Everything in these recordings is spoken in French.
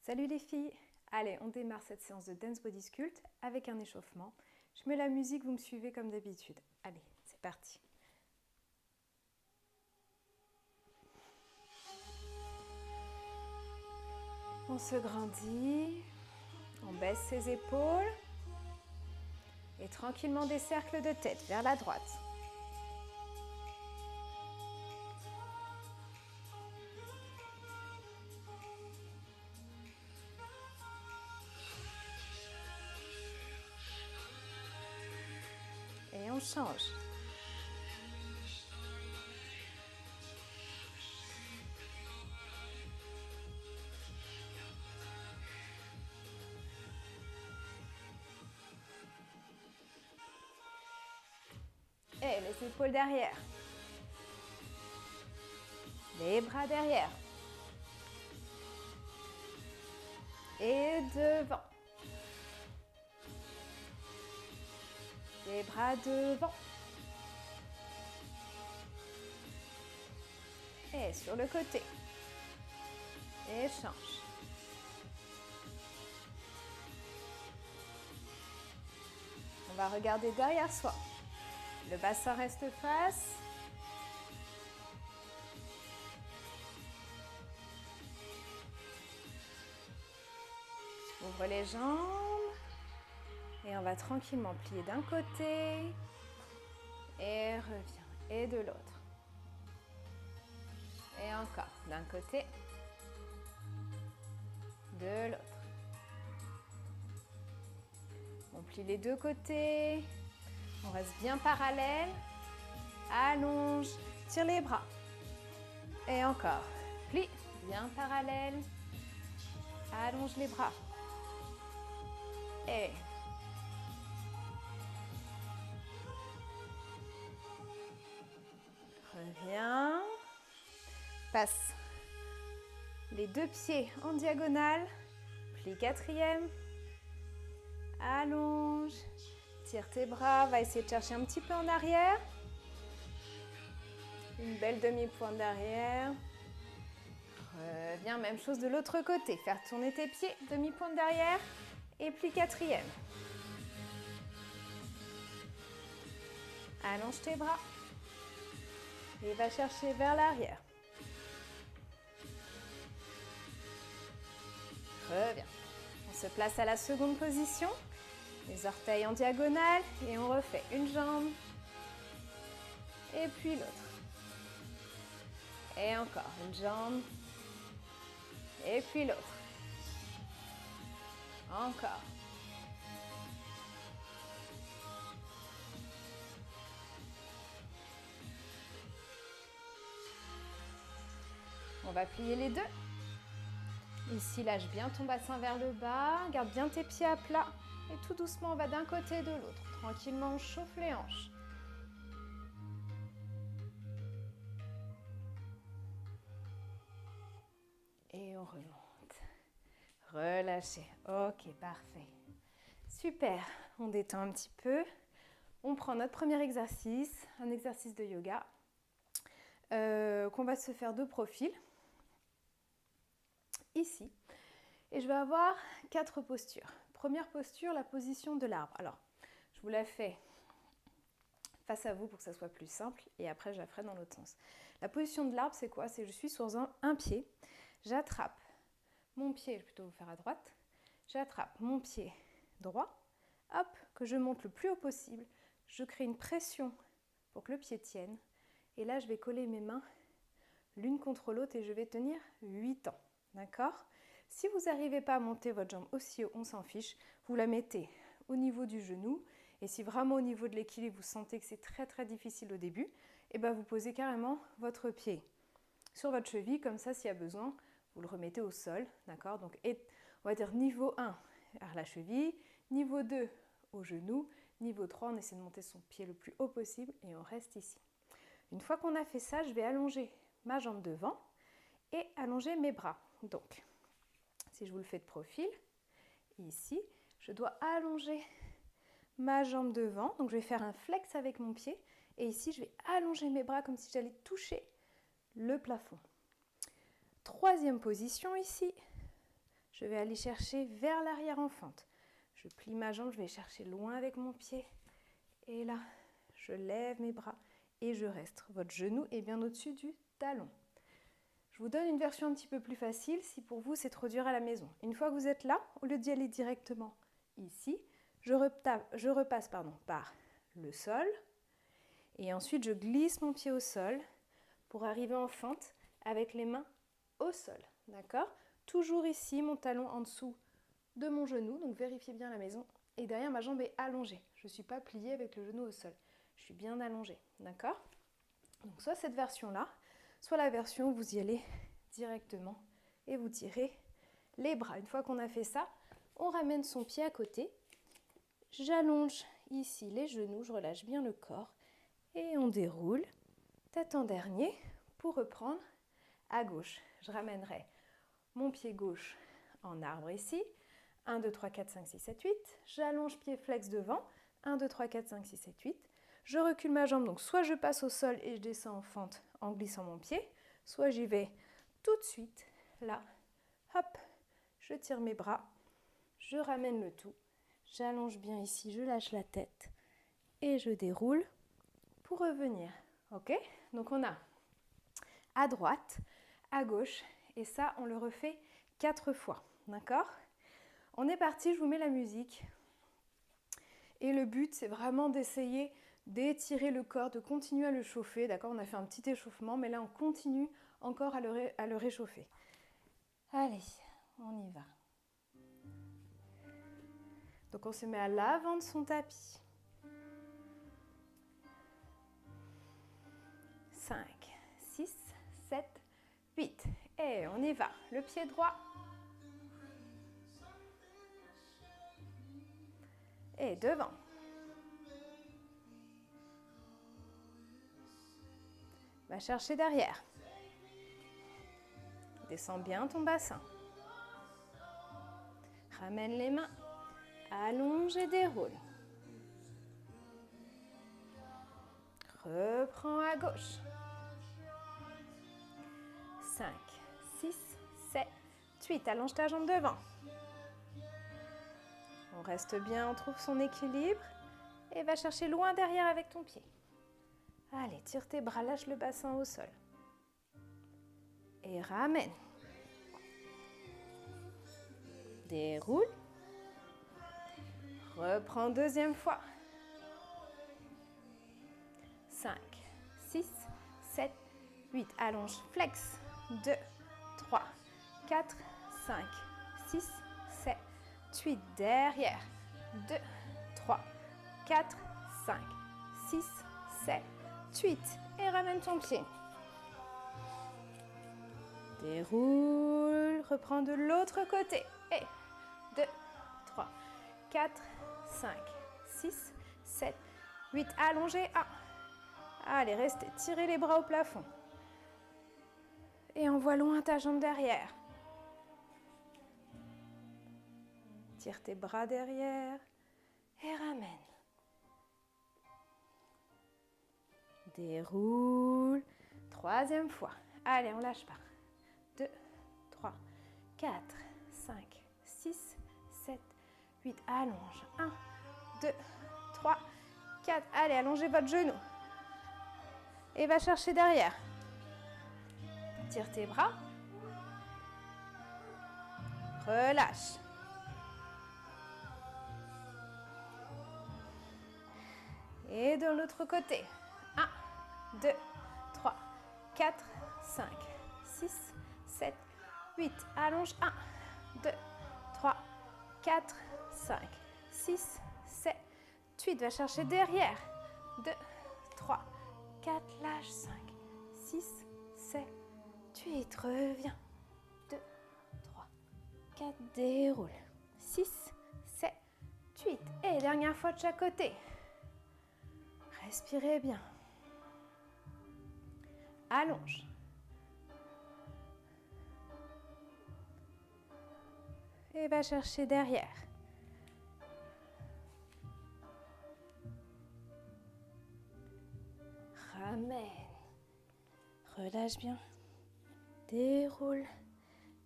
Salut les filles! Allez, on démarre cette séance de Dance Body Sculpt avec un échauffement. Je mets la musique, vous me suivez comme d'habitude. Allez, c'est parti! On se grandit, on baisse ses épaules et tranquillement des cercles de tête vers la droite. Et on change. Et les épaules derrière. Les bras derrière. Et devant. Les bras devant. Et sur le côté. Et change. On va regarder derrière soi. Le bassin reste face. Ouvre les jambes. Et on va tranquillement plier d'un côté. Et revient. Et de l'autre. Et encore. D'un côté. De l'autre. On plie les deux côtés. On reste bien parallèle. Allonge. Tire les bras. Et encore. Plie. Bien parallèle. Allonge les bras. Et reviens. Passe les deux pieds en diagonale. Plie quatrième. Allonge. Tire tes bras. Va essayer de chercher un petit peu en arrière. Une belle demi-pointe d'arrière. Reviens, même chose de l'autre côté. Faire tourner tes pieds. Demi-pointe d'arrière. Et plie quatrième. Allonge tes bras. Et va chercher vers l'arrière. Reviens. On se place à la seconde position. Les orteils en diagonale. Et on refait une jambe. Et puis l'autre. Et encore une jambe. Et puis l'autre. Encore. On va plier les deux. Ici, lâche bien ton bassin vers le bas. Garde bien tes pieds à plat. Et tout doucement, on va d'un côté et de l'autre. Tranquillement, on chauffe les hanches. Et on remonte. Relâchez. Ok, parfait. Super. On détend un petit peu. On prend notre premier exercice, un exercice de yoga qu'on va se faire de profil. Ici. Et je vais avoir 4 postures. Première posture, la position de l'arbre. Alors, je vous la fais face à vous pour que ça soit plus simple. Et après, je la ferai dans l'autre sens. La position de l'arbre, c'est quoi? C'est je suis sur un pied. J'attrape mon pied, je vais plutôt vous faire à droite. J'attrape mon pied droit. Hop, que je monte le plus haut possible. Je crée une pression pour que le pied tienne. Et là, je vais coller mes mains l'une contre l'autre et je vais tenir 8 temps. D'accord? Si vous n'arrivez pas à monter votre jambe aussi haut, on s'en fiche. Vous la mettez au niveau du genou. Et si vraiment au niveau de l'équilibre, vous sentez que c'est très très difficile au début, et ben vous posez carrément votre pied sur votre cheville. Comme ça, s'il y a besoin, vous le remettez au sol. D'accord? Donc, on va dire niveau 1 à la cheville, niveau 2 au genou, niveau 3, on essaie de monter son pied le plus haut possible et on reste ici. Une fois qu'on a fait ça, je vais allonger ma jambe devant et allonger mes bras. Donc, si je vous le fais de profil, ici, je dois allonger ma jambe devant. Donc, je vais faire un flex avec mon pied. Et ici, je vais allonger mes bras comme si j'allais toucher le plafond. Troisième position ici. je vais aller chercher vers l'arrière en fente. Je plie ma jambe, je vais chercher loin avec mon pied. Et là, je lève mes bras et je reste. Votre genou est bien au-dessus du talon. Je vous donne une version un petit peu plus facile si pour vous c'est trop dur à la maison. Une fois que vous êtes là, au lieu d'y aller directement ici, je repasse par le sol et ensuite je glisse mon pied au sol pour arriver en fente avec les mains au sol. D'accord? Toujours ici, mon talon en dessous de mon genou, donc vérifiez bien la maison. Et derrière, ma jambe est allongée. Je ne suis pas pliée avec le genou au sol. Je suis bien allongée. D'accord? Donc soit cette version-là, soit la version où vous y allez directement et vous tirez les bras. Une fois qu'on a fait ça, on ramène son pied à côté. J'allonge ici les genoux, je relâche bien le corps et on déroule tête en dernier pour reprendre à gauche. Je ramènerai mon pied gauche en arbre ici. 1, 2, 3, 4, 5, 6, 7, 8. J'allonge pied flex devant. 1, 2, 3, 4, 5, 6, 7, 8. Je recule ma jambe, donc soit je passe au sol et je descends en fente en glissant mon pied, soit j'y vais tout de suite, là, hop, je tire mes bras, je ramène le tout, j'allonge bien ici, je lâche la tête et je déroule pour revenir. Ok? Donc on a à droite, à gauche, et ça on le refait 4 fois. D'accord? On est parti, je vous mets la musique. Et le but, c'est vraiment d'essayer d'étirer le corps, de continuer à le chauffer. D'accord? On a fait un petit échauffement, mais là, on continue encore à le réchauffer. Allez, on y va. Donc, on se met à l'avant de son tapis. 5, 6, 7, 8. Et on y va. Le pied droit. Et devant. Va chercher derrière. Descends bien ton bassin. Ramène les mains. Allonge et déroule. Reprends à gauche. 5, 6, 7, 8. Allonge ta jambe devant. On reste bien, on trouve son équilibre. Et va chercher loin derrière avec ton pied. Allez, tire tes bras, lâche le bassin au sol. Et ramène. Déroule. Reprends deuxième fois. 5, 6, 7, 8. Allonge, flex. 2, 3, 4, 5, 6, 7, 8. Derrière. 2, 3, 4, 5, 6, 7, 8. Et ramène ton pied. Déroule. Reprends de l'autre côté. Et 2, 3, 4, 5, 6, 7, 8. Allongez. 1. Allez, restez. Tirez les bras au plafond. Et envoie loin ta jambe derrière. Tire tes bras derrière. Et ramène. Déroule. Troisième fois. Allez, on lâche pas. 2, 3, 4, 5, 6, 7, 8. Allonge. 1, 2, 3, 4. Allez, allongez votre genou. Et va chercher derrière. Tire tes bras. Relâche. Et de l'autre côté. 1, 2, 3, 4, 5, 6, 7, 8. Allonge. 1, 2, 3, 4, 5, 6, 7, 8. Va chercher derrière. 2, 3, 4. Lâche. 5, 6, 7, 8. Reviens. 2, 3, 4. Déroule. 6, 7, 8. Et dernière fois de chaque côté. Respirez bien. Allonge. Et va chercher derrière. Ramène. Relâche bien. Déroule.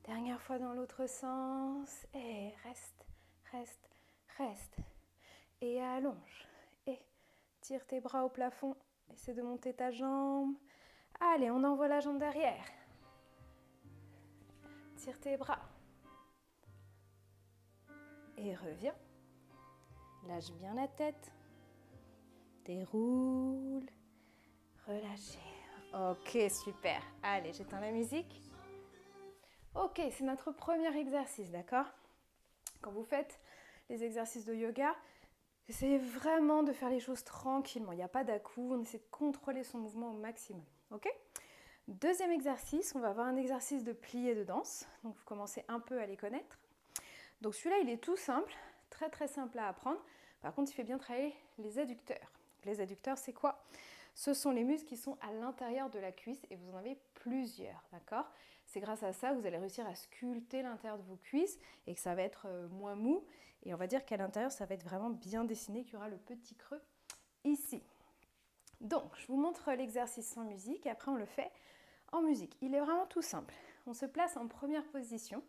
Dernière fois dans l'autre sens. Et reste, reste, reste. Et allonge. Et tire tes bras au plafond. Essaie de monter ta jambe. Allez, on envoie la jambe derrière. Tire tes bras. Et reviens. Lâche bien la tête. Déroule. Relâchez. Ok, super. Allez, j'éteins la musique. Ok, c'est notre premier exercice, d'accord? Quand vous faites les exercices de yoga, essayez vraiment de faire les choses tranquillement. Il n'y a pas d'à-coups, on essaie de contrôler son mouvement au maximum. Ok? Deuxième exercice, on va avoir un exercice de plié de danse. Donc vous commencez un peu à les connaître. Donc celui-là, il est tout simple, très très simple à apprendre. Par contre, il fait bien travailler les adducteurs. Donc, les adducteurs, c'est quoi? Ce sont les muscles qui sont à l'intérieur de la cuisse et vous en avez plusieurs, d'accord? C'est grâce à ça que vous allez réussir à sculpter l'intérieur de vos cuisses et que ça va être moins mou. Et on va dire qu'à l'intérieur, ça va être vraiment bien dessiné, qu'il y aura le petit creux ici. Donc, je vous montre l'exercice sans musique et après on le fait en musique. Il est vraiment tout simple. On se place en première position,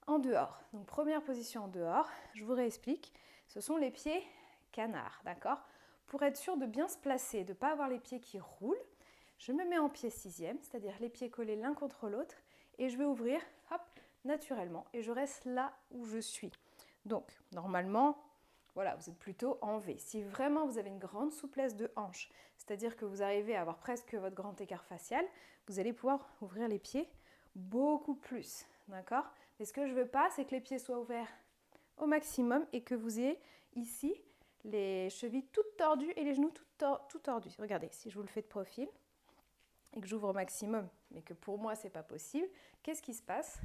en dehors. Donc, première position en dehors, je vous réexplique. Ce sont les pieds canards, d'accord? Pour être sûr de bien se placer, de ne pas avoir les pieds qui roulent, je me mets en pied sixième, c'est-à-dire les pieds collés l'un contre l'autre, et je vais ouvrir, hop, naturellement, et je reste là où je suis. Donc, normalement, voilà, vous êtes plutôt en V. Si vraiment vous avez une grande souplesse de hanche, c'est-à-dire que vous arrivez à avoir presque votre grand écart facial, vous allez pouvoir ouvrir les pieds beaucoup plus, d'accord? Mais ce que je ne veux pas, c'est que les pieds soient ouverts au maximum et que vous ayez ici les chevilles toutes tordues et les genoux tout tordus. Regardez, si je vous le fais de profil et que j'ouvre au maximum, mais que pour moi, ce n'est pas possible, qu'est-ce qui se passe?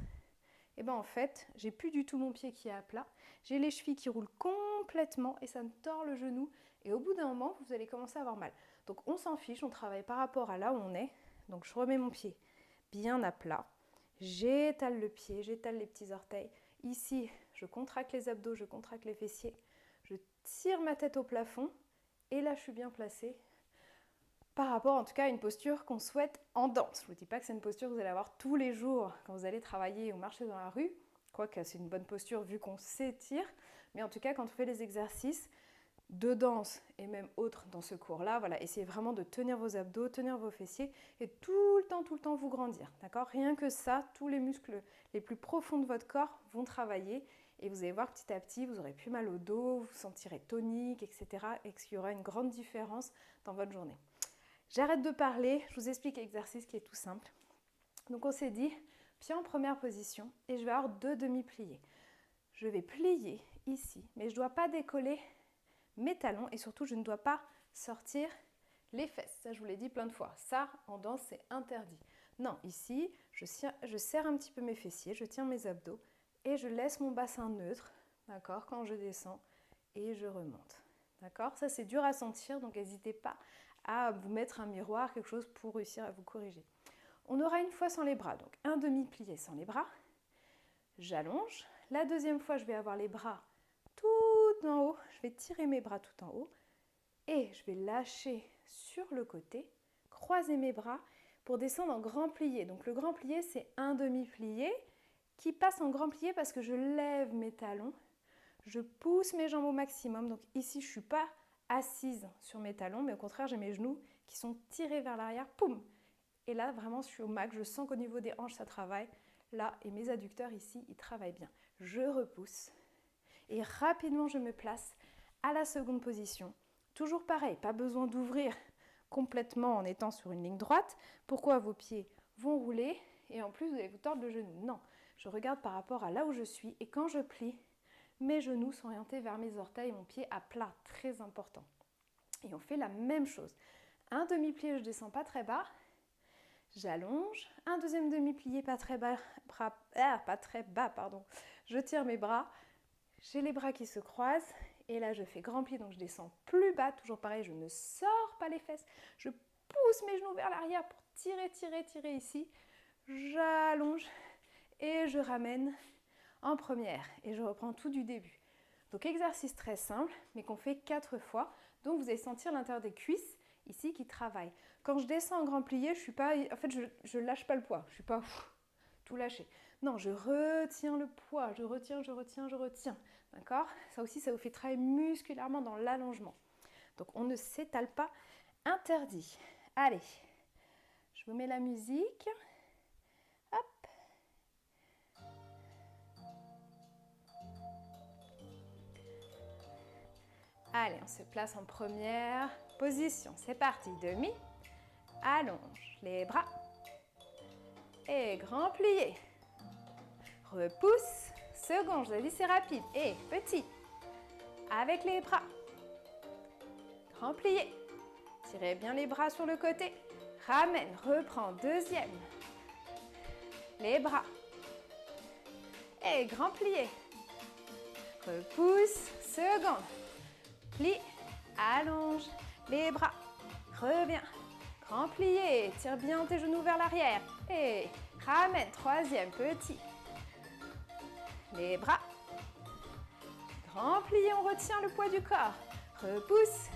Et bien en fait, j'ai plus du tout mon pied qui est à plat. J'ai les chevilles qui roulent complètement et ça me tord le genou. Et au bout d'un moment, vous allez commencer à avoir mal. Donc on s'en fiche, on travaille par rapport à là où on est. Donc je remets mon pied bien à plat. J'étale le pied, j'étale les petits orteils. Ici, je contracte les abdos, je contracte les fessiers. Je tire ma tête au plafond et là, je suis bien placée par rapport en tout cas à une posture qu'on souhaite en danse. Je ne vous dis pas que c'est une posture que vous allez avoir tous les jours quand vous allez travailler ou marcher dans la rue, quoique c'est une bonne posture vu qu'on s'étire, mais en tout cas quand on fait les exercices de danse et même autres dans ce cours-là, voilà, essayez vraiment de tenir vos abdos, tenir vos fessiers et tout le temps vous grandir, d'accord? Rien que ça, tous les muscles les plus profonds de votre corps vont travailler et vous allez voir petit à petit, vous aurez plus mal au dos, vous vous sentirez tonique, etc. et qu'il y aura une grande différence dans votre journée. J'arrête de parler, je vous explique l'exercice qui est tout simple. Donc on s'est dit, pied en première position et je vais avoir 2 demi-pliés. Je vais plier ici, mais je ne dois pas décoller mes talons et surtout je ne dois pas sortir les fesses. Ça je vous l'ai dit plein de fois, ça en danse c'est interdit. Non, ici je serre un petit peu mes fessiers, je tiens mes abdos et je laisse mon bassin neutre, d'accord, quand je descends et je remonte. D'accord? Ça c'est dur à sentir donc n'hésitez pas à vous mettre un miroir, quelque chose pour réussir à vous corriger. On aura une fois sans les bras, donc un demi-plié sans les bras. J'allonge. La deuxième fois, je vais avoir les bras tout en haut. Je vais tirer mes bras tout en haut. Et je vais lâcher sur le côté, croiser mes bras pour descendre en grand plié. Donc le grand plié, c'est un demi-plié qui passe en grand plié parce que je lève mes talons. Je pousse mes jambes au maximum. Donc ici, je ne suis pas assise sur mes talons, mais au contraire, j'ai mes genoux qui sont tirés vers l'arrière, poum! Et là, vraiment, je suis au max, je sens qu'au niveau des hanches, ça travaille. Là, et mes adducteurs ici, ils travaillent bien. Je repousse et rapidement, je me place à la seconde position. Toujours pareil, pas besoin d'ouvrir complètement en étant sur une ligne droite. Pourquoi vos pieds vont rouler et en plus, vous allez vous tordre le genou? Non, je regarde par rapport à là où je suis et quand je plie, mes genoux sont orientés vers mes orteils, mon pied à plat, très important. Et on fait la même chose. Un demi-plié, je ne descends pas très bas. J'allonge. Un deuxième demi-plié, pas très bas, pardon. Je tire mes bras. J'ai les bras qui se croisent. Et là, je fais grand pli, donc je descends plus bas. Toujours pareil, je ne sors pas les fesses. Je pousse mes genoux vers l'arrière pour tirer ici. J'allonge et je ramène en première et je reprends tout du début. Donc exercice très simple mais qu'on fait 4 fois. Donc vous allez sentir l'intérieur des cuisses ici qui travaille. Quand je descends en grand plié, je suis pas, en fait je lâche pas le poids. Je suis pas tout lâcher. Non, je retiens le poids, je retiens, je retiens, je retiens. D'accord? Ça aussi, ça vous fait travailler musculairement dans l'allongement. Donc, on ne s'étale pas, interdit. Allez, je vous mets la musique. Hop. Allez, on se place en première position. C'est parti, demi. Allonge les bras. Et grand plié. Repousse. Second, je l'ai dit, c'est rapide. Et petit. Avec les bras. Grand plié. Tirez bien les bras sur le côté. Ramène, reprends, deuxième. Les bras. Et grand plié. Repousse, seconde. Plie, allonge les bras. Reviens. Grand plié, tire bien tes genoux vers l'arrière. Et ramène, troisième, petit. Les bras. Grand plié, on retient le poids du corps. Repousse.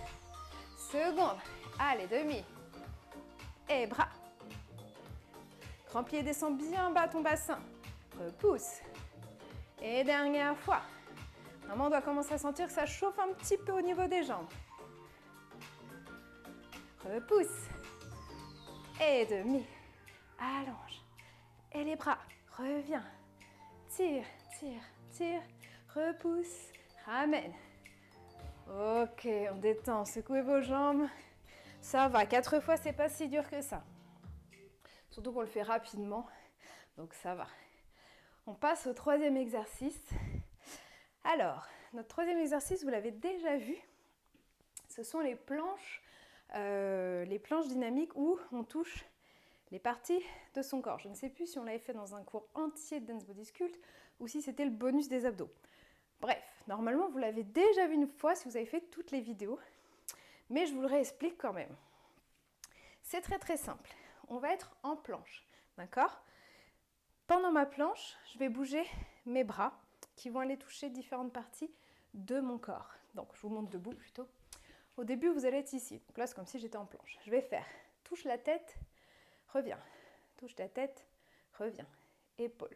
Seconde. Allez, demi. Et bras. Grand plié, descend bien bas ton bassin. Repousse. Et dernière fois. Vraiment, on doit commencer à sentir que ça chauffe un petit peu au niveau des jambes. Repousse. Et demi. Allonge. Et les bras. Reviens. Tire, tire, tire. Repousse. Ramène. Ok, on détend. Secouez vos jambes. Ça va. 4 fois, c'est pas si dur que ça. Surtout qu'on le fait rapidement. Donc ça va. On passe au troisième exercice. Alors, notre troisième exercice, vous l'avez déjà vu. Ce sont les planches dynamiques où on touche les parties de son corps. Je ne sais plus si on l'avait fait dans un cours entier de Dance Body Sculpt ou si c'était le bonus des abdos. Bref, normalement, vous l'avez déjà vu une fois si vous avez fait toutes les vidéos, mais je vous le réexplique quand même. C'est très très simple. On va être en planche, d'accord? Pendant ma planche, je vais bouger mes bras qui vont aller toucher différentes parties de mon corps. Donc, je vous montre debout plutôt. Au début, vous allez être ici. Donc là, c'est comme si j'étais en planche. Je vais faire touche la tête, reviens. Touche ta tête, reviens. Épaule,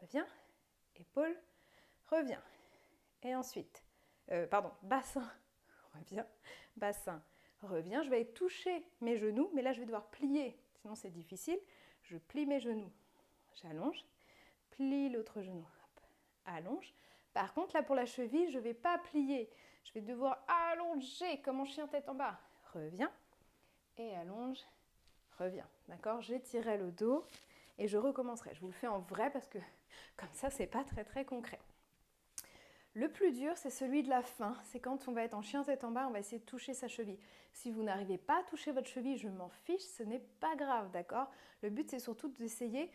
reviens. Épaule, reviens. Et ensuite, bassin, reviens. Bassin, reviens. Je vais toucher mes genoux, mais là, je vais devoir plier. Sinon, c'est difficile. Je plie mes genoux. J'allonge. Plie l'autre genou. Hop. Allonge. Par contre, là, pour la cheville, je ne vais pas plier. Je vais devoir allonger comme mon chien tête en bas. Reviens. Et allonge. Reviens. D'accord? J'étirerai le dos et je recommencerai. Je vous le fais en vrai parce que comme ça, c'est pas très très concret. Le plus dur, c'est celui de la fin. C'est quand on va être en chien tête en bas, on va essayer de toucher sa cheville. Si vous n'arrivez pas à toucher votre cheville, je m'en fiche, ce n'est pas grave, d'accord? Le but, c'est surtout d'essayer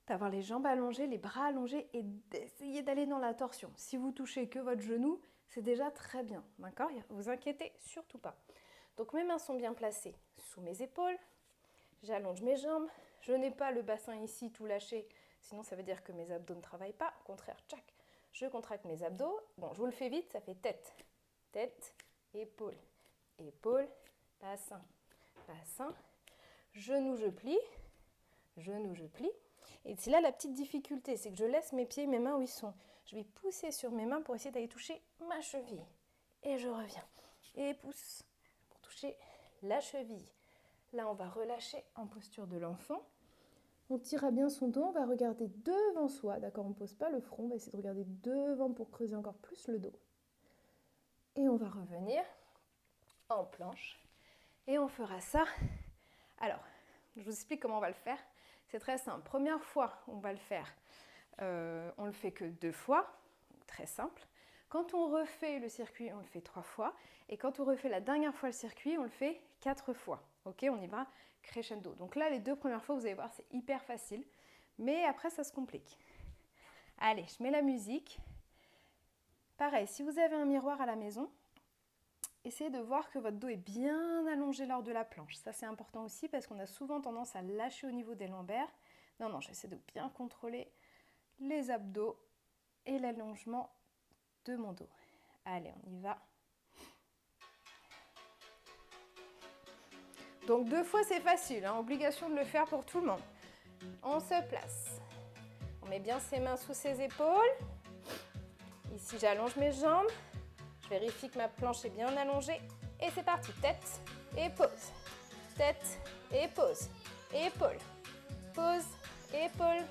d'avoir les jambes allongées, les bras allongés et d'essayer d'aller dans la torsion. Si vous touchez que votre genou, c'est déjà très bien, d'accord? Vous inquiétez surtout pas. Donc mes mains sont bien placées sous mes épaules. J'allonge mes jambes. Je n'ai pas le bassin ici tout lâché, sinon ça veut dire que mes abdos ne travaillent pas. Au contraire, tchac, je contracte mes abdos. Bon, je vous le fais vite, ça fait tête, tête, épaule, épaule, bassin, bassin, genou, je plie, genou, je plie. Et c'est là la petite difficulté, c'est que je laisse mes pieds, mes mains où ils sont. Je vais pousser sur mes mains pour essayer d'aller toucher ma cheville. Et je reviens. Et pousse pour toucher la cheville. Là, on va relâcher en posture de l'enfant. On tirera bien son dos, on va regarder devant soi. D'accord, on ne pose pas le front, on va essayer de regarder devant pour creuser encore plus le dos. Et on va revenir en planche. Et on fera ça. Alors, je vous explique comment on va le faire. C'est très simple. Première fois, on va le faire. On le fait que 2 fois. Donc, très simple. Quand on refait le circuit, on le fait 3 fois. Et quand on refait la dernière fois le circuit, on le fait 4 fois. Ok, on y va crescendo. Donc là, les 2 premières fois, vous allez voir, c'est hyper facile. Mais après, ça se complique. Allez, je mets la musique. Pareil, si vous avez un miroir à la maison, essayez de voir que votre dos est bien allongé lors de la planche. Ça, c'est important aussi parce qu'on a souvent tendance à lâcher au niveau des lombaires. Non, j'essaie de bien contrôler les abdos et l'allongement de mon dos. Allez, on y va. Donc 2 fois, c'est facile, hein, obligation de le faire pour tout le monde. On se place. On met bien ses mains sous ses épaules. Ici, j'allonge mes jambes. Je vérifie que ma planche est bien allongée. Et c'est parti. Tête et pause. Tête et pause. Épaule. Pause. Épaule.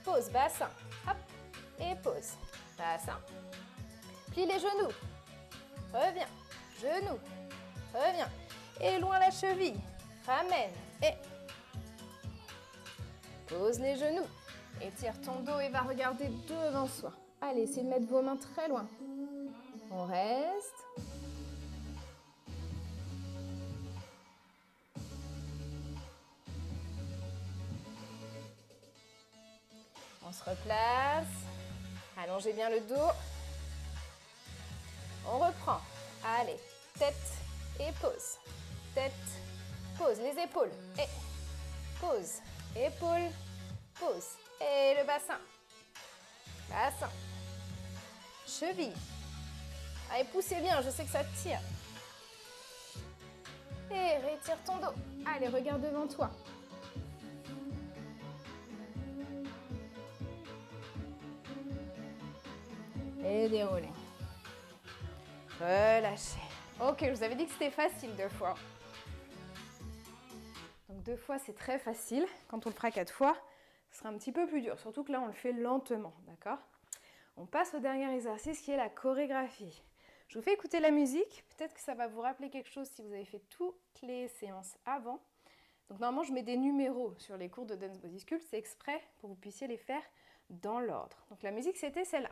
Pause. Bassin. Hop. Et pause. Bassin. Plie les genoux. Reviens. Genoux. Reviens. Et loin la cheville. Ramène. Et pose les genoux. Étire ton dos et va regarder devant soi. Allez, essayez de mettre vos mains très loin. On reste. On se replace. Allongez bien le dos. On reprend. Allez, tête et pause. Tête, pause, les épaules. Et pause, épaules, pause. Et le bassin. Bassin. Cheville. Allez, poussez bien, je sais que ça tire. Et retire ton dos. Allez, regarde devant toi. Et déroulez. Relâchez. Ok, je vous avais dit que c'était facile 2 fois. Donc 2 fois, c'est très facile. Quand on le fera 4 fois, ce sera un petit peu plus dur. Surtout que là, on le fait lentement, d'accord? On passe au dernier exercice qui est la chorégraphie. Je vous fais écouter la musique. Peut-être que ça va vous rappeler quelque chose si vous avez fait toutes les séances avant. Donc normalement, je mets des numéros sur les cours de Dance Body Sculpt. C'est exprès pour que vous puissiez les faire dans l'ordre. Donc la musique, c'était celle-là.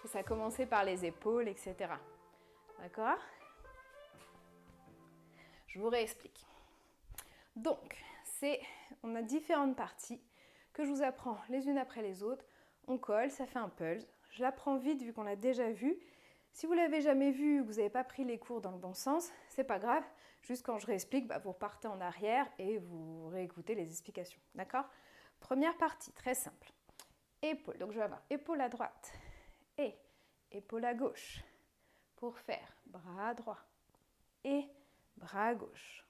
Et ça a commencé par les épaules, etc. D'accord? Je vous réexplique. Donc, on a différentes parties que je vous apprends les unes après les autres. On colle, ça fait un pulse. Je l'apprends vite vu qu'on l'a déjà vu. Si vous ne l'avez jamais vu, vous n'avez pas pris les cours dans le bon sens, c'est pas grave. Juste quand je réexplique, vous repartez en arrière et vous réécoutez les explications. D'accord? Première partie, très simple. Épaule. Donc, je vais avoir épaule à droite et épaule à gauche pour faire bras droit et bras gauche.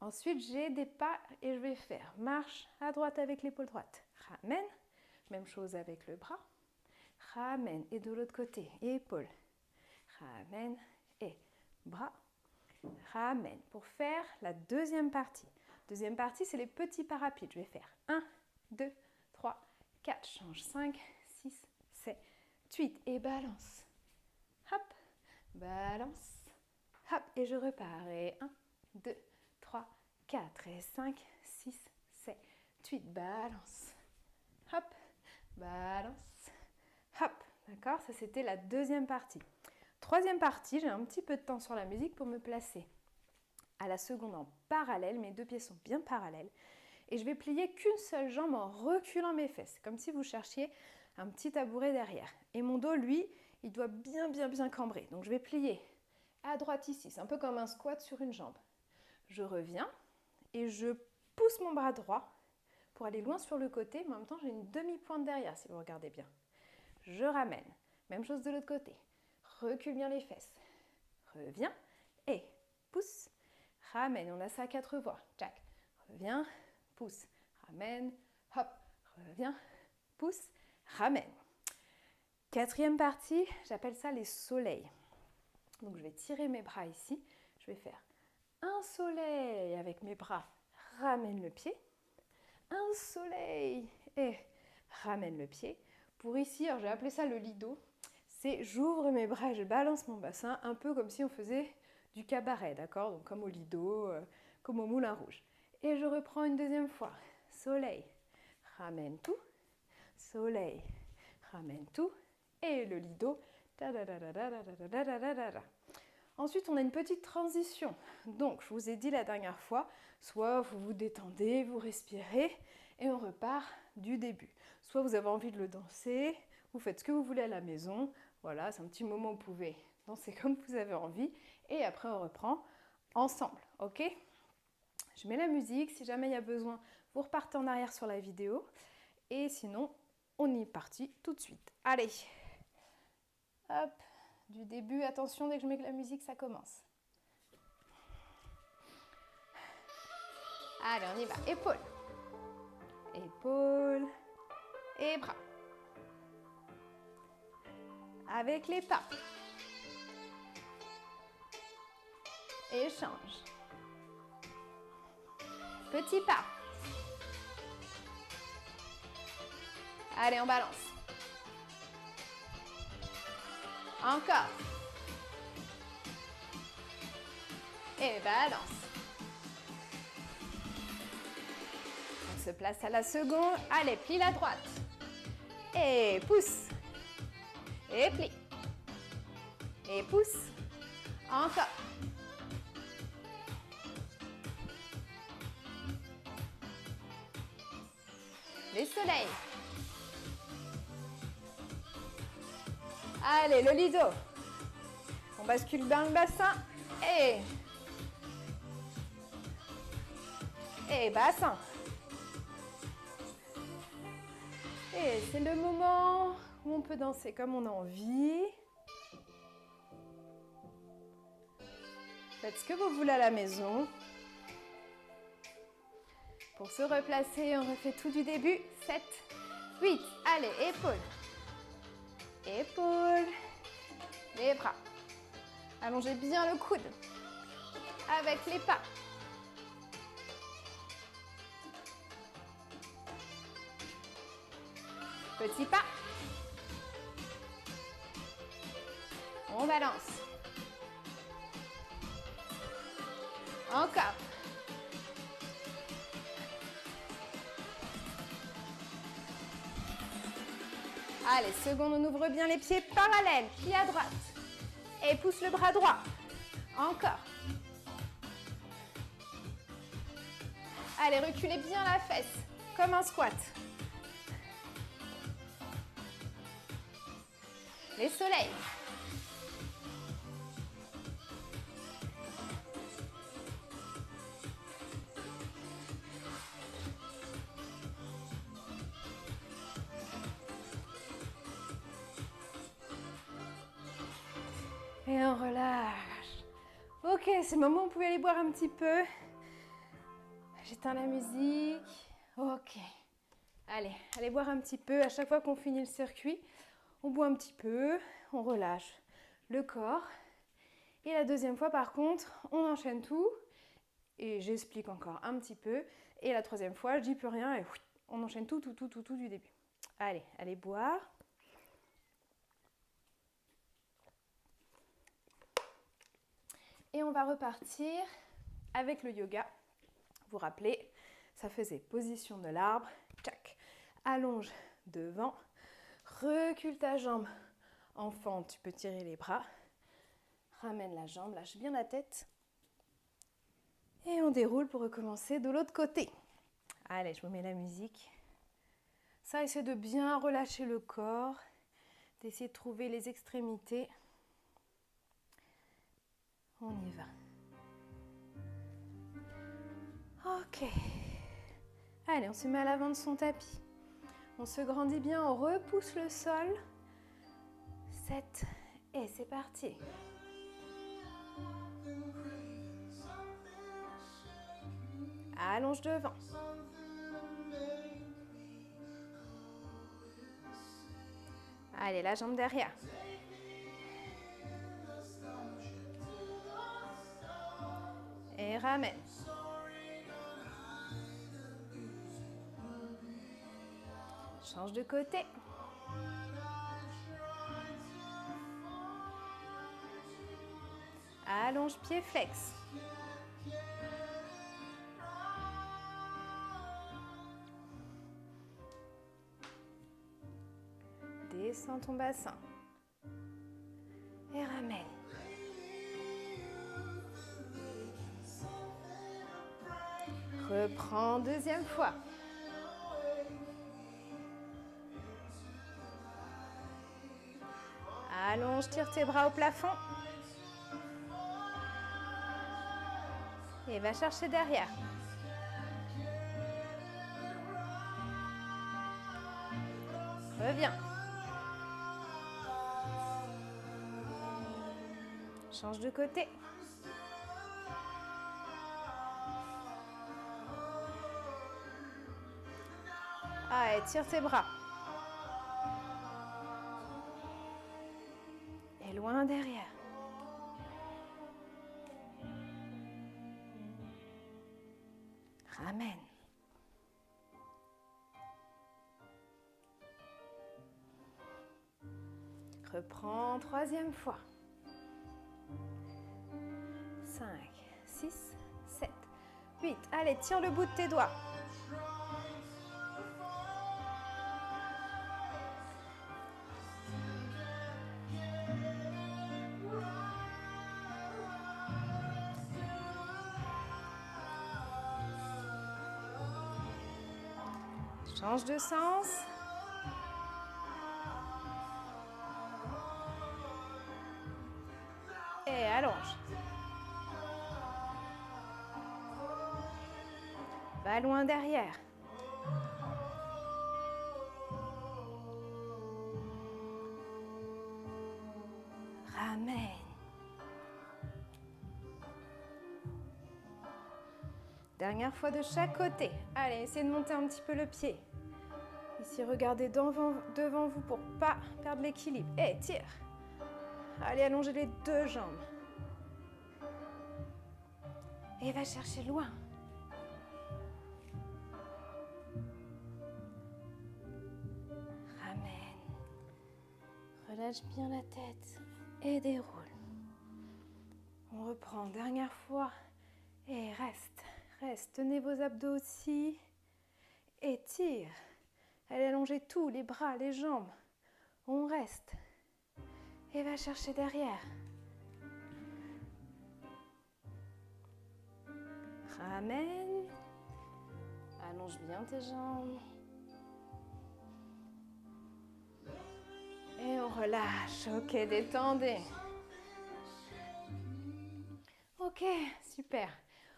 Ensuite, j'ai des pas et je vais faire marche à droite avec l'épaule droite. Ramène. Même chose avec le bras. Ramène. Et de l'autre côté, épaule. Ramène et bras. Ramène. Pour faire la deuxième partie. Deuxième partie, c'est les petits pas rapides. Je vais faire 1, 2, 3, 4. Change 5, 6, 7, 8. Et balance. Hop. Balance. Hop. Et je repars. Et 1, 2, 3, 4 et 5, 6, 7, 8. Balance. Hop. Balance. Hop. D'accord? Ça, c'était la deuxième partie. Troisième partie, j'ai un petit peu de temps sur la musique pour me placer à la seconde en parallèle. Mes 2 pieds sont bien parallèles. Et je vais plier qu'une seule jambe en reculant mes fesses. Comme si vous cherchiez un petit tabouret derrière. Et mon dos, lui, il doit bien cambrer. Donc, je vais plier à droite ici. C'est un peu comme un squat sur une jambe. Je reviens et je pousse mon bras droit pour aller loin sur le côté, mais en même temps, j'ai une demi-pointe derrière, si vous regardez bien. Je ramène. Même chose de l'autre côté. Recule bien les fesses. Reviens et pousse. Ramène. On a ça à 4 voix. Jack. Reviens, pousse. Ramène. Hop. Reviens, pousse. Ramène. Quatrième partie, j'appelle ça les soleils. Donc, je vais tirer mes bras ici. Je vais faire un soleil avec mes bras. Ramène le pied. Un soleil et ramène le pied. Pour ici, alors j'ai appelé ça le lido. C'est j'ouvre mes bras et je balance mon bassin, un peu comme si on faisait du cabaret, d'accord? Donc comme au lido, comme au moulin rouge. Et je reprends une deuxième fois. Soleil, ramène tout. Soleil, ramène tout. Et le lido. Ensuite, on a une petite transition. Donc, je vous ai dit la dernière fois, soit vous vous détendez, vous respirez, et on repart du début. Soit vous avez envie de le danser, vous faites ce que vous voulez à la maison. Voilà, c'est un petit moment où vous pouvez danser comme vous avez envie. Et après, on reprend ensemble, ok? Je mets la musique. Si jamais il y a besoin, vous repartez en arrière sur la vidéo. Et sinon, on y est parti tout de suite. Allez, hop. Du début, attention, dès que je mets la musique, ça commence. Allez, on y va. Épaule. épaules et bras. Avec les pas. Et change. Petit pas. Allez, on balance. Encore. Et balance. On se place à la seconde. Allez, plie la droite. Et pousse. Et plie. Et pousse. Encore. Les soleils. Allez, le lido. On bascule dans le bassin. Et bassin. Et c'est le moment où on peut danser comme on a envie. Faites ce que vous voulez à la maison. Pour se replacer, on refait tout du début. 7, 8, allez, épaules. Épaules. Les bras. Allongez bien le coude. Avec les pas. Petit pas. On balance. Encore. Allez, seconde, on ouvre bien les pieds parallèles. Pied à droite. Et pousse le bras droit. Encore. Allez, reculez bien la fesse, comme un squat. Les soleils. Et on relâche. Ok, c'est le moment où vous pouvez aller boire un petit peu. J'éteins la musique. Ok. Allez, allez boire un petit peu. À chaque fois qu'on finit le circuit, on boit un petit peu, on relâche le corps. Et la deuxième fois, par contre, on enchaîne tout. Et j'explique encore un petit peu. Et la troisième fois, je dis plus rien et on enchaîne tout du début. Allez, allez boire. Et on va repartir avec le yoga. Vous vous rappelez, ça faisait position de l'arbre. Tchac. Allonge devant. Recule ta jambe. Enfant, tu peux tirer les bras. Ramène la jambe, lâche bien la tête. Et on déroule pour recommencer de l'autre côté. Allez, je vous mets la musique. Ça, essaie de bien relâcher le corps, d'essayer de trouver les extrémités. On y va. Ok. Allez, on se met à l'avant de son tapis. On se grandit bien, on repousse le sol. 7, et c'est parti. Allonge devant. Allez, la jambe derrière. Et ramène. Change de côté. Allonge pied flex. Descends ton bassin. Et ramène. Reprends deuxième fois. Allonge, tire tes bras au plafond. Et va chercher derrière. Reviens. Change de côté. Allez, tire tes bras. Et loin derrière. Ramène. Reprends, troisième fois. 5, 6, 7, 8. Allez, tire le bout de tes doigts. Change de sens. Et allonge. Va loin derrière. Ramène. Dernière fois de chaque côté. Allez, essayez de monter un petit peu le pied. Ici, regardez devant vous pour ne pas perdre l'équilibre. Et tire. Allez, allongez les deux jambes. Et va chercher loin. Ramène. Relâche bien la tête et déroule. On reprend, dernière fois. Et reste, reste. Tenez vos abdos aussi. Et tire. Allez allonger tout, les bras, les jambes. On reste. Et va chercher derrière. Ramène. Allonge bien tes jambes. Et on relâche. Ok, détendez. Ok, super.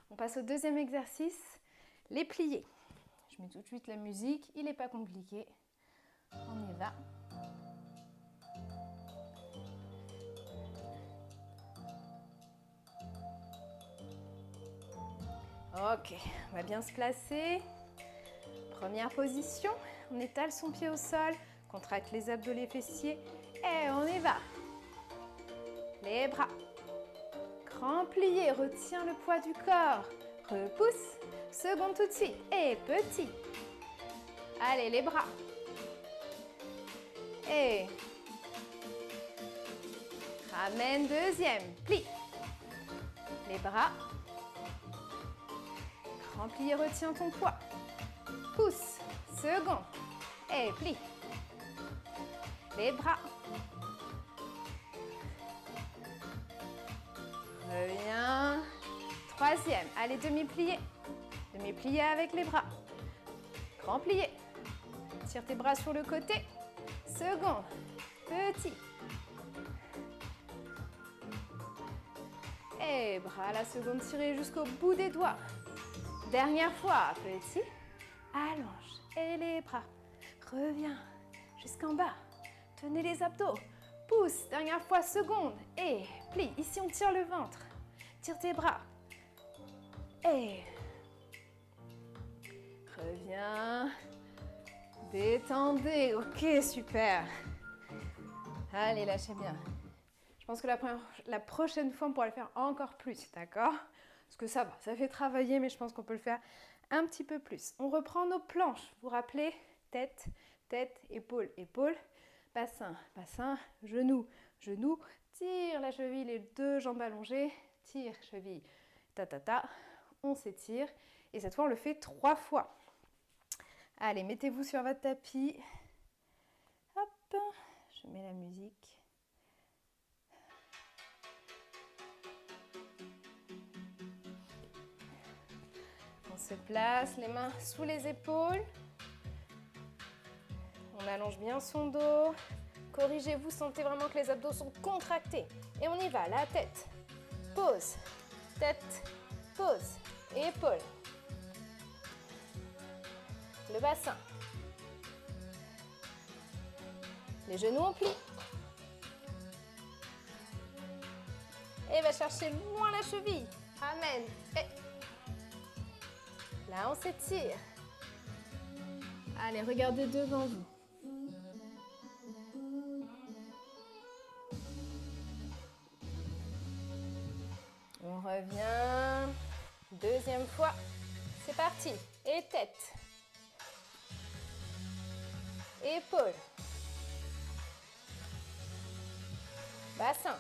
On passe au deuxième exercice, les pliés. Je mets tout de suite la musique, il n'est pas compliqué. On y va. Ok, on va bien se placer. Première position, on étale son pied au sol, contracte les abdos, les fessiers et on y va. Les bras. Grand plié, retiens le poids du corps. Repousse. Seconde tout de suite. Et petit. Allez, les bras. Et ramène, deuxième. Plie. Les bras. Grand plié, retiens ton poids. Pousse. Second. Et plie. Les bras. Reviens. Troisième. Allez, demi-plié. Demi-plié avec les bras. Grand plié. Tire tes bras sur le côté. Second. Petit. Et bras à la seconde tirés jusqu'au bout des doigts. Dernière fois. Petit. Allonge. Et les bras. Reviens jusqu'en bas. Tenez les abdos. Pousse. Dernière fois. Seconde. Et plie. Ici, on tire le ventre. Tire tes bras. Et reviens. Détendez. Ok, super. Allez, lâchez bien. Je pense que la prochaine fois, on pourra le faire encore plus, d'accord? Parce que ça va, ça fait travailler, mais je pense qu'on peut le faire un petit peu plus. On reprend nos planches. Vous vous rappelez? Tête, tête, épaule, épaule. Bassin, bassin, genou, genou. Tire la cheville, les deux jambes allongées. Tire, cheville, ta, ta, ta. On s'étire. Et cette fois, on le fait 3 fois. Allez, mettez-vous sur votre tapis. Hop, je mets la musique. On se place, les mains sous les épaules. On allonge bien son dos. Corrigez-vous, sentez vraiment que les abdos sont contractés. Et on y va, la tête. Pause. Tête, pause. Et épaules. Le bassin. Les genoux on plie. Et va chercher loin la cheville. Ramène. Et là, on s'étire. Allez, regardez devant vous. On revient. Deuxième fois. C'est parti. Et tête. Épaules. Bassin.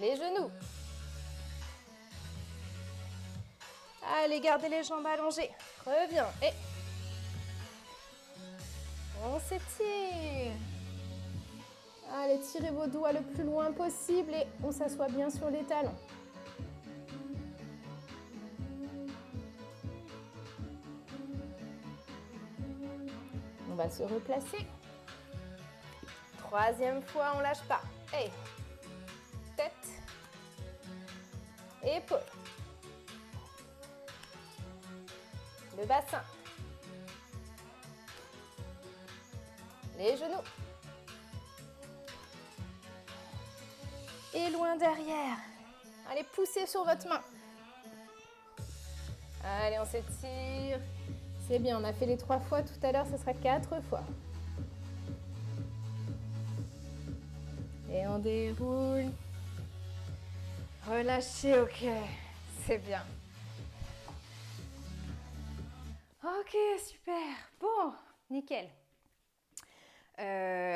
Les genoux. Allez, gardez les jambes allongées. Reviens. Et on s'étire. Allez, tirez vos doigts le plus loin possible et on s'assoit bien sur les talons. On va se replacer. Troisième fois, on lâche pas. Et tête, épaules, le bassin, les genoux et loin derrière. Allez, poussez sur votre main. Allez, on s'étire. C'est bien, on a fait les 3 fois. Tout à l'heure, ce sera 4 fois. Et on déroule. Relâchez, ok. C'est bien. Ok, super. Bon, nickel.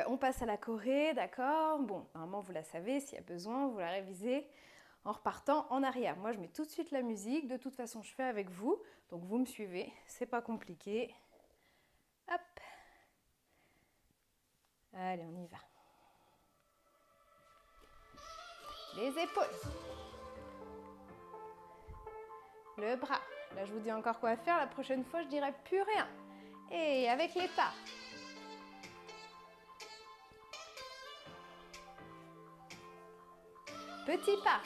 On passe à la choré, d'accord. Bon, normalement, vous la savez. S'il y a besoin, vous la révisez en repartant en arrière. Moi, je mets tout de suite la musique. De toute façon, je fais avec vous. Donc, vous me suivez. C'est pas compliqué. Hop. Allez, on y va. Les épaules. Le bras. Là, je vous dis encore quoi faire. La prochaine fois, je dirai plus rien. Et avec les pas. Petit pas.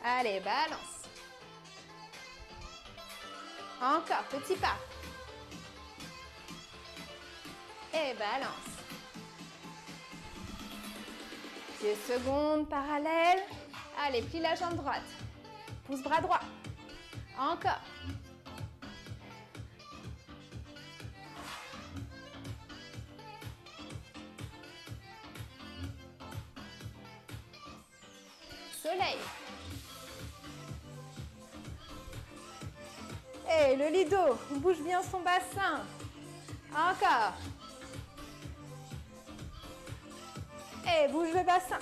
Allez, balance. Encore, petit pas. Et balance. Pied seconde, parallèle. Allez, plie la jambe droite. Pouce bras droit. Encore. Soleil. Et le lido, on bouge bien son bassin. Encore. Et bouge le bassin.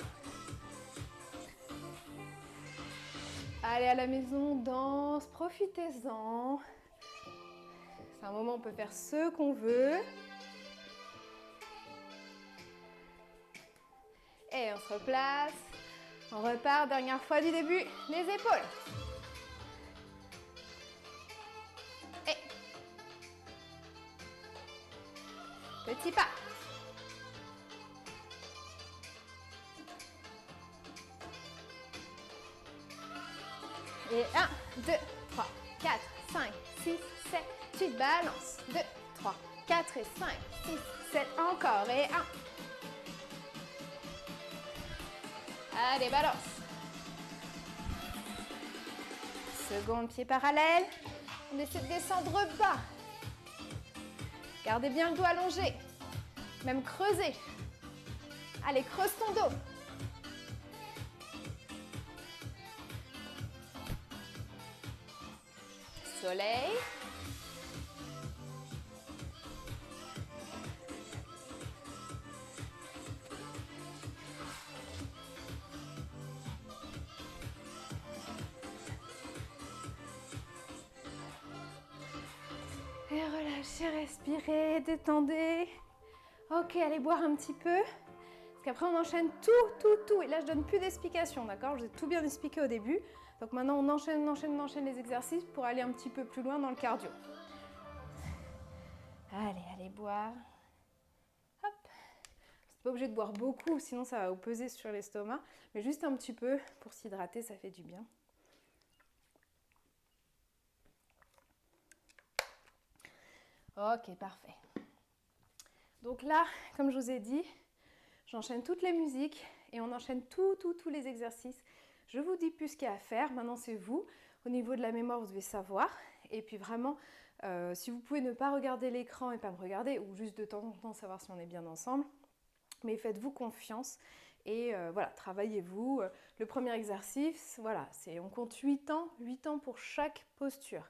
Allez, à la maison, danse, profitez-en. C'est un moment où on peut faire ce qu'on veut. Et on se replace. On repart, dernière fois du début, les épaules. Et petit pas. Et 1, 2, 3, 4, 5, 6, 7, 8, balance. 2, 3, 4 et 5, 6, 7, encore. Et 1. Allez, balance. Second pied parallèle. On essaie de descendre bas. Gardez bien le dos allongé. Même creuser. Allez, creuse ton dos. Soleil. Et relâchez, respirez, détendez. Ok, allez boire un petit peu. Parce qu'après, on enchaîne tout. Et là, je donne plus d'explications, d'accord? Je vous ai tout bien expliqué au début. Donc maintenant, on enchaîne les exercices pour aller un petit peu plus loin dans le cardio. Allez boire. Hop. Vous n'êtes pas obligé de boire beaucoup, sinon ça va vous peser sur l'estomac. Mais juste un petit peu pour s'hydrater, ça fait du bien. Ok, parfait. Donc là, comme je vous ai dit, j'enchaîne toutes les musiques et on enchaîne tous les exercices. Je vous dis plus ce qu'il y a à faire. Maintenant, c'est vous. Au niveau de la mémoire, vous devez savoir. Et puis vraiment, si vous pouvez ne pas regarder l'écran et pas me regarder, ou juste de temps en temps savoir si on est bien ensemble, mais faites-vous confiance et voilà, travaillez-vous. Le premier exercice, voilà, on compte 8 ans pour chaque posture,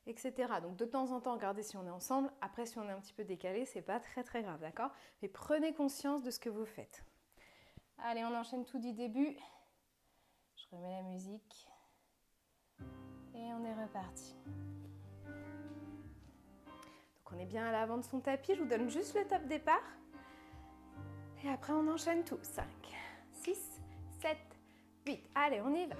etc. Donc de temps en temps, regardez si on est ensemble. Après, si on est un petit peu décalé, c'est pas très très grave, d'accord? Mais prenez conscience de ce que vous faites. Allez, on enchaîne tout du début. Je remets la musique. Et on est reparti. Donc on est bien à l'avant de son tapis. Je vous donne juste le top départ. Et après, on enchaîne tout. 5, 6, 7, 8. Allez, on y va.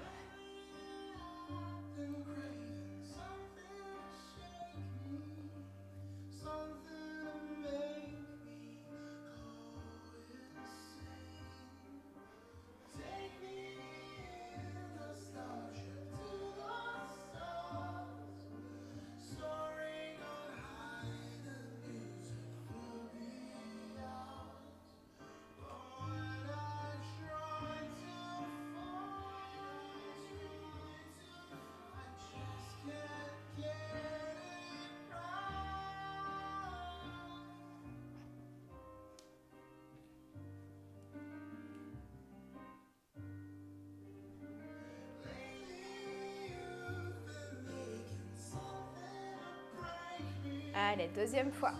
Allez, deuxième fois.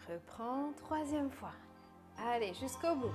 Reprends, troisième fois. Allez, jusqu'au bout.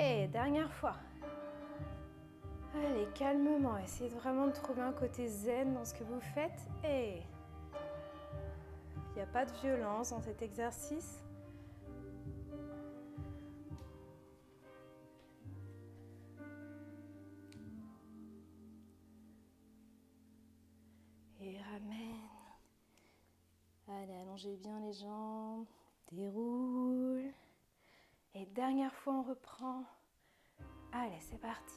Et dernière fois. Allez, calmement, essayez vraiment de trouver un côté zen dans ce que vous faites. Et il n'y a pas de violence dans cet exercice. Et ramène. Allez, allongez bien les jambes. Déroule. Et dernière fois, on reprend. Allez, c'est parti.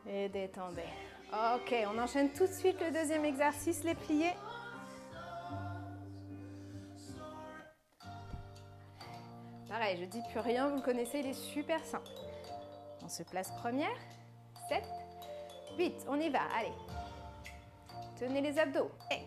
Et détendez. Ok, on enchaîne tout de suite le deuxième exercice, les pliés. Pareil, je dis plus rien, vous le connaissez, il est super simple. On se place première, 7, 8, on y va, allez. Tenez les abdos, et...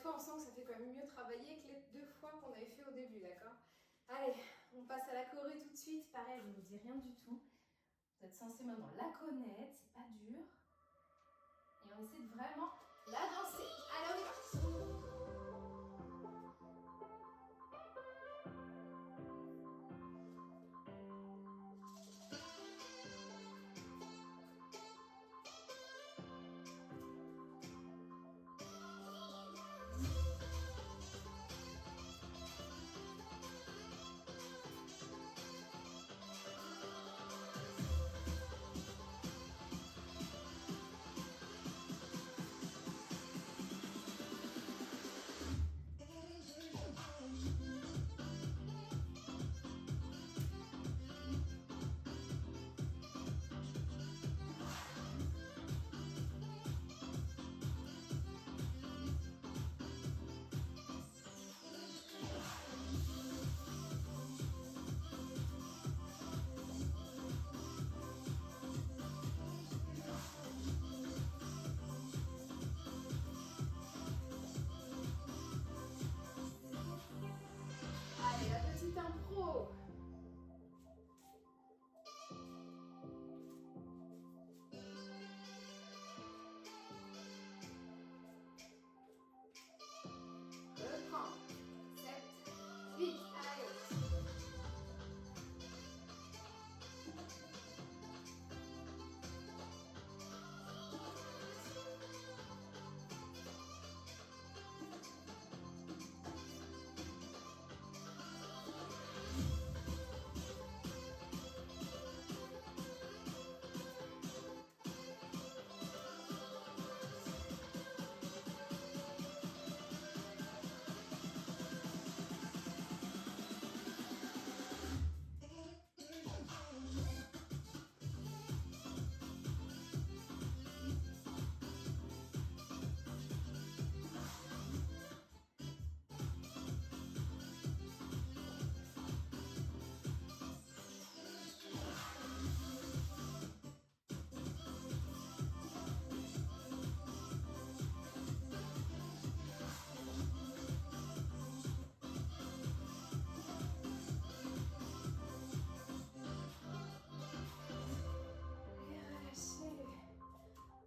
fois, on sent que ça fait quand même mieux travailler que les 2 fois qu'on avait fait au début, d'accord? Allez, on passe à la choré tout de suite. Pareil, je ne vous dis rien du tout. Vous êtes censé maintenant la connaître, c'est pas dur. Et on essaie de vraiment la danser. Allez, on y va. Allez, la petite impro. Reprends. 7, 8, allez.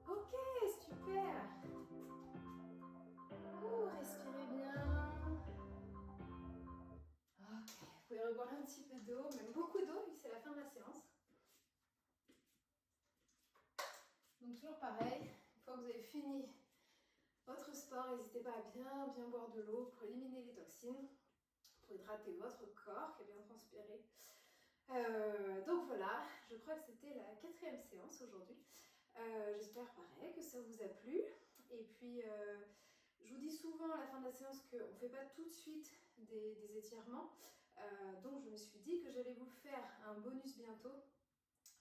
Ok, super. Respirez bien. Ok, vous pouvez reboire un petit peu d'eau, même beaucoup d'eau vu que c'est la fin de la séance. Donc toujours pareil, une fois que vous avez fini votre sport, n'hésitez pas à bien boire de l'eau pour éliminer les toxines, pour hydrater votre corps qui est bien transpiré. Donc voilà, je crois que c'était la 4e séance aujourd'hui. J'espère pareil que ça vous a plu. Et puis je vous dis souvent à la fin de la séance qu'on ne fait pas tout de suite des étirements. Donc je me suis dit que j'allais vous faire un bonus bientôt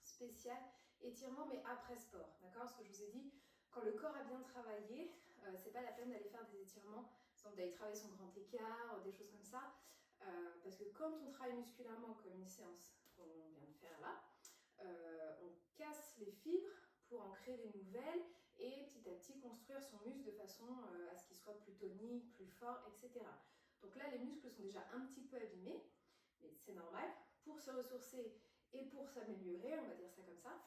spécial étirement mais après sport, d'accord? Parce que je vous ai dit, quand le corps a bien travaillé, c'est pas la peine d'aller faire des étirements, donc d'aller travailler son grand écart, des choses comme ça, parce que quand on travaille musculairement comme une séance qu'on vient de faire là, on casse les fibres pour en créer des nouvelles et petit à petit construire son muscle de façon à ce qu'il soit plus tonique, plus fort, etc. Donc là, les muscles sont déjà un petit peu abîmés, mais c'est normal, pour se ressourcer et pour s'améliorer, on va dire ça comme ça.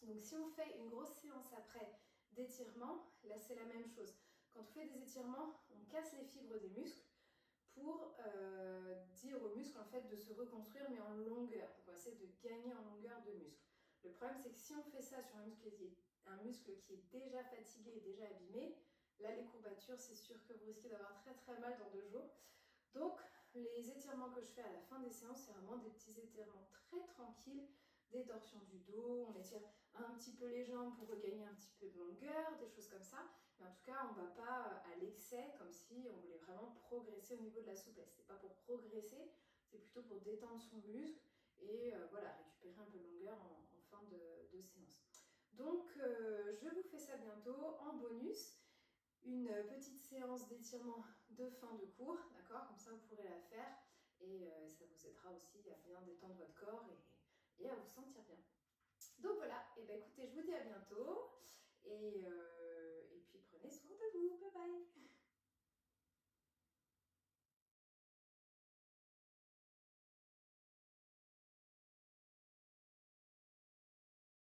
Donc si on fait une grosse séance après d'étirement, là c'est la même chose. Quand on fait des étirements, on casse les fibres des muscles pour dire aux muscles en fait de se reconstruire mais en longueur. On va essayer de gagner en longueur de muscle. Le problème c'est que si on fait ça sur un muscle qui est déjà fatigué et déjà abîmé, là les courbatures c'est sûr que vous risquez d'avoir très très mal dans 2 jours. Donc les étirements que je fais à la fin des séances, c'est vraiment des petits étirements très tranquilles, des torsions du dos, on étire un petit peu les jambes pour regagner un petit peu de longueur, des choses comme ça. Mais en tout cas, on ne va pas à l'excès comme si on voulait vraiment progresser au niveau de la souplesse. C'est pas pour progresser, c'est plutôt pour détendre son muscle et voilà, récupérer un peu de longueur en fin de séance. Donc je vous fais ça bientôt en bonus. Une petite séance d'étirement de fin de cours, d'accord? Comme ça, vous pourrez la faire et ça vous aidera aussi à bien détendre votre corps et à vous sentir bien. Donc voilà, et bien écoutez, je vous dis à bientôt et